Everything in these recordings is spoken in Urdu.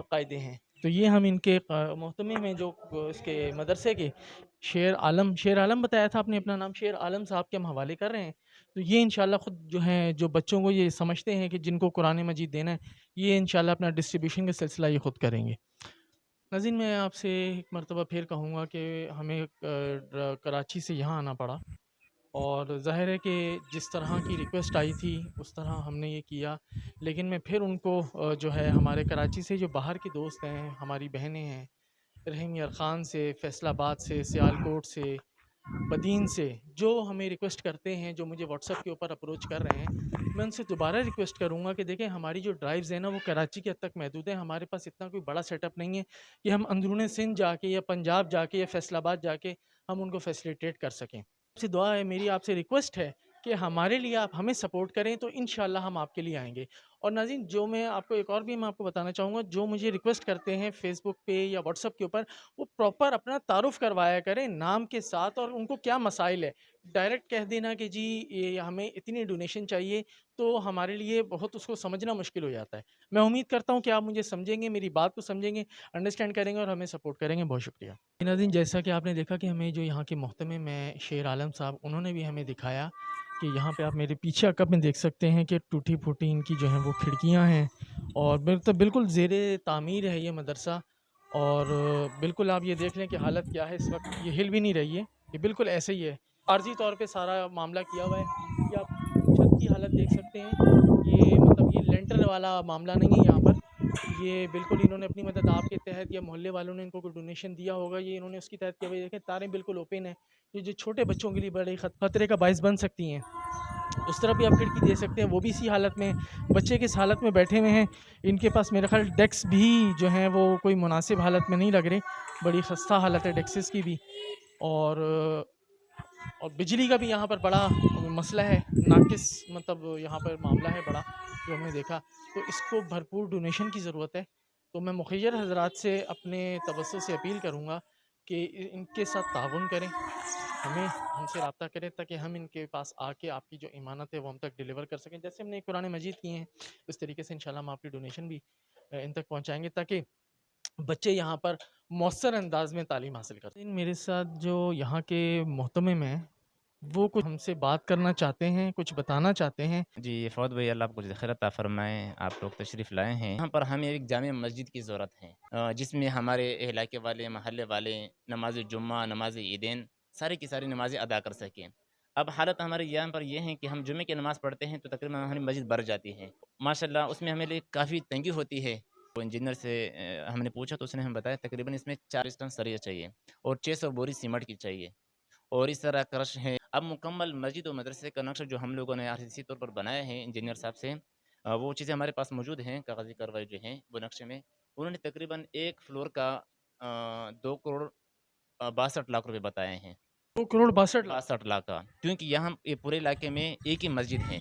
قاعدے ہیں. تو یہ ہم ان کے محتمے میں جو اس کے مدرسے کے شیر عالم بتایا تھا آپ نے اپنا نام، شیر عالم صاحب کے ہم حوالے کر رہے ہیں. تو یہ انشاءاللہ خود جو ہیں جو بچوں کو یہ سمجھتے ہیں کہ جن کو قرآن مجید دینا ہے، یہ انشاءاللہ اپنا ڈسٹریبیوشن کا سلسلہ یہ خود کریں گے. ناظرین میں آپ سے ایک مرتبہ پھر کہوں گا کہ ہمیں کراچی سے یہاں آنا پڑا، اور ظاہر ہے کہ جس طرح کی ریکویسٹ آئی تھی اس طرح ہم نے یہ کیا. لیکن میں پھر ان کو جو ہے ہمارے کراچی سے جو باہر کے دوست ہیں، ہماری بہنیں ہیں، رحیم یار خان سے، فیصل آباد سے، سیالکوٹ سے، بدین سے، جو ہمیں ریکویسٹ کرتے ہیں، جو مجھے واٹس ایپ کے اوپر اپروچ کر رہے ہیں، میں ان سے دوبارہ ریکویسٹ کروں گا کہ دیکھیں ہماری جو ڈرائیوز ہیں نا وہ کراچی کے حد تک محدود ہیں. ہمارے پاس اتنا کوئی بڑا سیٹ اپ نہیں ہے کہ ہم اندرون سندھ جا کے یا پنجاب جا کے یا فیصل آباد جا کے ہم ان کو فیسلیٹیٹ کر سکیں. آپ سے دعا ہے، میری آپ سے ریکویسٹ ہے کہ ہمارے لیے آپ ہمیں سپورٹ کریں تو انشاءاللہ ہم آپ کے لیے آئیں گے. اور ناظرین جو میں آپ کو ایک اور بھی میں آپ کو بتانا چاہوں گا، جو مجھے ریکویسٹ کرتے ہیں فیس بک پہ یا واٹس ایپ کے اوپر، وہ پراپر اپنا تعارف کروایا کریں نام کے ساتھ، اور ان کو کیا مسائل ہے. ڈائریکٹ کہہ دینا کہ جی یہ ہمیں اتنی ڈونیشن چاہیے تو ہمارے لیے بہت اس کو سمجھنا مشکل ہو جاتا ہے. میں امید کرتا ہوں کہ آپ مجھے سمجھیں گے، میری بات کو سمجھیں گے، انڈرسٹینڈ کریں گے اور ہمیں سپورٹ کریں گے. بہت شکریہ. ناظرین جیسا کہ آپ نے دیکھا کہ ہمیں جو یہاں کے محتمم میں شیر عالم صاحب، انہوں نے بھی ہمیں دکھایا کہ یہاں پہ آپ میرے پیچھے عقب میں دیکھ سکتے ہیں کہ ٹوٹی پھوٹی ان کی جو ہیں وہ کھڑکیاں ہیں، اور بالکل زیر تعمیر ہے یہ مدرسہ. اور بالکل آپ یہ دیکھ لیں کہ حالت کیا ہے اس وقت، یہ ہل بھی نہیں رہی ہے، یہ بالکل ایسے ہی ہے. عارضی طور پہ سارا معاملہ کیا ہوا ہے. یہ آپ چھت کی حالت دیکھ سکتے ہیں، یہ مطلب یہ لینٹر والا معاملہ نہیں ہے یہاں پر. یہ بالکل انہوں نے اپنی مدد آپ کے تحت یا محلے والوں نے ان کو کوئی ڈونیشن دیا ہوگا، یہ انہوں نے اس کی تحت کیا. دیکھیں تاریں بالکل اوپن ہیں، یہ جو چھوٹے بچوں کے لیے بڑے خطرے کا باعث بن سکتی ہیں. اس طرف بھی آپ کھڑکی دے سکتے ہیں، وہ بھی اسی حالت میں، بچے کس حالت میں بیٹھے ہوئے ہیں. ان کے پاس میرے خیال ڈیکس بھی جو ہیں وہ کوئی مناسب حالت میں نہیں لگ رہے، بڑی خستہ حالت ہے ڈیکسز کی بھی. اور بجلی کا بھی یہاں پر بڑا مسئلہ ہے، ناقص مطلب یہاں پر معاملہ ہے بڑا جو ہم نے دیکھا. تو اس کو بھرپور ڈونیشن کی ضرورت ہے. تو میں مخیر حضرات سے اپنے توسط سے اپیل کروں گا کہ ان کے ساتھ تعاون کریں، ہم سے رابطہ کریں تاکہ ہم ان کے پاس آ کے آپ کی جو ایمانت ہے وہ ہم تک ڈیلیور کر سکیں. جیسے ہم نے قرآن مجید کیے ہیں اس طریقے سے انشاءاللہ ہم آپ کی ڈونیشن بھی ان تک پہنچائیں گے تاکہ بچے یہاں پر مؤثر انداز میں تعلیم حاصل کریں. میرے ساتھ جو یہاں کے محتمم ہیں وہ کچھ ہم سے بات کرنا چاہتے ہیں، کچھ بتانا چاہتے ہیں. جی فواد بھائی، اللہ آپ کو خیر عطا فرمائیں. آپ لوگ تشریف لائے ہیں یہاں پر، ہمیں ایک جامع مسجد کی ضرورت ہے جس میں ہمارے علاقے والے، محلے والے نماز جمعہ، نماز عیدین، ساری کی ساری نمازیں ادا کر سکیں. اب حالت ہمارے یہاں پر یہ ہے کہ ہم جمعے کی نماز پڑھتے ہیں تو تقریباً ہماری مسجد بھر جاتی ہے ماشاءاللہ. اس میں ہمیں لیے کافی تنگی ہوتی ہے. وہ انجینئر سے ہم نے پوچھا تو اس نے ہمیں بتایا تقریباً اس میں 40 ٹن سریہ چاہیے اور 600 بوری سیمنٹ کی چاہیے، اور اس طرح کرش ہے. اب مکمل مسجد و مدرسے کا نقشہ جو ہم لوگوں نے RCC طور پر بنایا ہے انجینئر صاحب سے، وہ چیزیں ہمارے پاس موجود ہیں، کاغذی کارروائی جو ہیں وہ نقشے میں. انہوں نے تقریباً ایک فلور کا 2 کروڑ 62 لاکھ روپے بتائے ہیں. 2 کروڑ 62 لاکھ 62 لاکھ کا، کیونکہ یہاں یہ پورے علاقے میں ایک ہی مسجد ہے،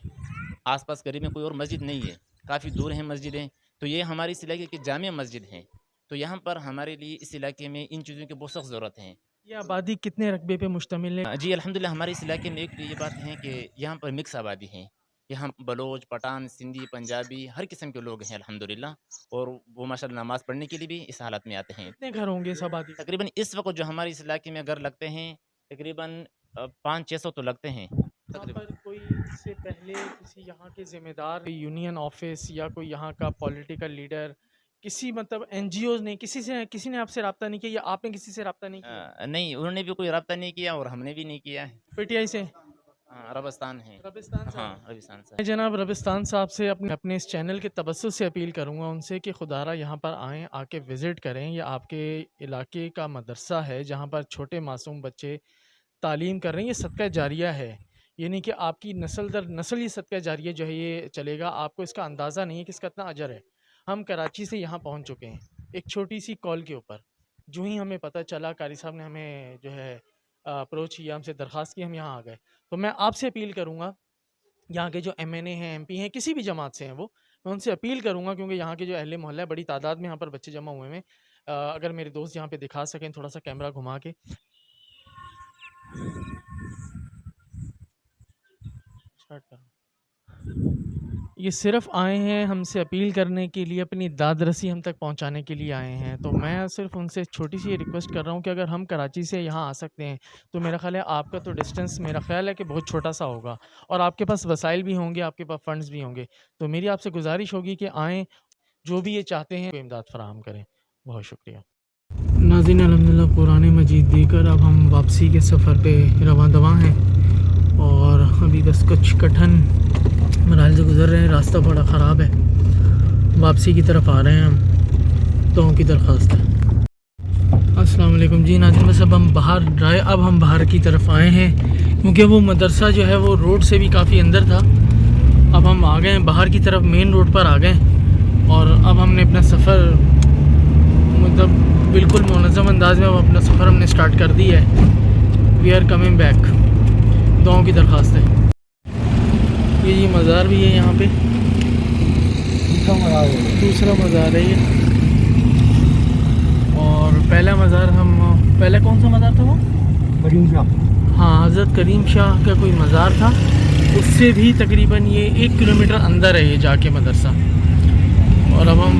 آس پاس قریب میں کوئی اور مسجد نہیں ہے، کافی دور ہیں مسجدیں. تو یہ ہماری اس علاقے کی جامع مسجد ہے. تو یہاں پر ہمارے لیے اس علاقے میں ان چیزوں کی بہت سخت ضرورت ہے. یہ آبادی کتنے رقبے پہ مشتمل ہے؟ جی الحمدللہ ہمارے اس علاقے میں ایک تو یہ بات ہے کہ یہاں پر مکس آبادی ہے. یہاں بلوچ، پٹھان، سندھی، پنجابی، ہر قسم کے لوگ ہیں الحمدللہ، اور وہ ماشاءاللہ نماز پڑھنے کے لیے بھی اس حالت میں آتے ہیں. کتنے گھر ہوں گے اس آبادی سے؟ تقریباً اس وقت جو ہمارے اس علاقے میں گھر لگتے ہیں تقریباً 500-600 تو لگتے ہیں یہاں تقریباً. پر کوئی اس سے پہلے کسی یہاں کے ذمہ دار یونین آفس یا کوئی یہاں کا پولیٹیکل لیڈر، کسی مطلب NGOز نے کسی نے آپ سے رابطہ نہیں کیا یا آپ نے کسی سے رابطہ نہیں کیا؟ نہیں، انہوں نے بھی کوئی رابطہ نہیں کیا اور ہم نے بھی نہیں کیا ہے. PTI سے؟ عربستان ہے. ربستان ہاں صاحب، عربستان سے. میں جناب ربستان صاحب سے اپنے اس چینل کے توسط سے اپیل کروں گا ان سے کہ خدارہ یہاں پر آئیں، آ کے وزٹ کریں. یا آپ کے علاقے کا مدرسہ ہے جہاں پر چھوٹے معصوم بچے تعلیم کر رہے ہیں، یہ صدقہ جاریہ ہے. یعنی کہ آپ کی نسل در نسل یہ صدقہ جاریہ جو ہے یہ چلے گا. آپ کو اس کا اندازہ نہیں ہے کہ اس کا اتنا اجر ہے. ہم کراچی سے یہاں پہنچ چکے ہیں ایک چھوٹی سی کال کے اوپر. جو ہی ہمیں پتہ چلا، قاری صاحب نے ہمیں جو ہے اپروچ کیا، ہم سے درخواست کی، ہم یہاں آ گئے. تو میں آپ سے اپیل کروں گا، یہاں کے جو MNA ہیں، MP ہیں، کسی بھی جماعت سے ہیں وہ، میں ان سے اپیل کروں گا کیونکہ یہاں کے جو اہل محلہ ہے بڑی تعداد میں یہاں پر بچے جمع ہوئے ہیں. اگر میرے دوست یہاں پہ دکھا سکیں تھوڑا سا کیمرہ گھما کے. یہ صرف آئے ہیں ہم سے اپیل کرنے کے لیے، اپنی داد رسی ہم تک پہنچانے کے لیے آئے ہیں. تو میں صرف ان سے چھوٹی سی ریکویسٹ کر رہا ہوں کہ اگر ہم کراچی سے یہاں آ سکتے ہیں تو میرا خیال ہے آپ کا تو ڈسٹینس میرا خیال ہے کہ بہت چھوٹا سا ہوگا، اور آپ کے پاس وسائل بھی ہوں گے، آپ کے پاس فنڈز بھی ہوں گے. تو میری آپ سے گزارش ہوگی کہ آئیں، جو بھی یہ چاہتے ہیں وہ امداد فراہم کریں. بہت شکریہ. ناظرین الحمدللہ قرآن مجید دے کر اب ہم واپسی کے سفر پہ رواں دواں ہیں، اور ابھی بس کچھ کٹھن مراحل سے گزر رہے ہیں. راستہ بڑا خراب ہے، واپسی کی طرف آ رہے ہیں ہم. دعاؤں کی درخواست ہے. السلام علیکم جی ناظرین، بس اب ہم باہر کی طرف آئے ہیں، کیونکہ وہ مدرسہ جو ہے وہ روڈ سے بھی کافی اندر تھا. اب ہم آ گئے ہیں باہر کی طرف، مین روڈ پر آ گئے، اور اب ہم نے اپنا سفر مطلب بالکل منظم انداز میں اپنا سفر ہم نے سٹارٹ کر دی ہے. We are coming back. دعاؤں کی درخواست ہے. یہ مزار بھی ہے یہاں پہ، دوسرا مزار ہے یہ. اور پہلا مزار پہلا کون سا مزار تھا وہ؟ کریم شاہ. ہاں، حضرت کریم شاہ کا کوئی مزار تھا. اس سے بھی تقریباً یہ 1 کلومیٹر اندر ہے یہ جا کے مدرسہ. اور اب ہم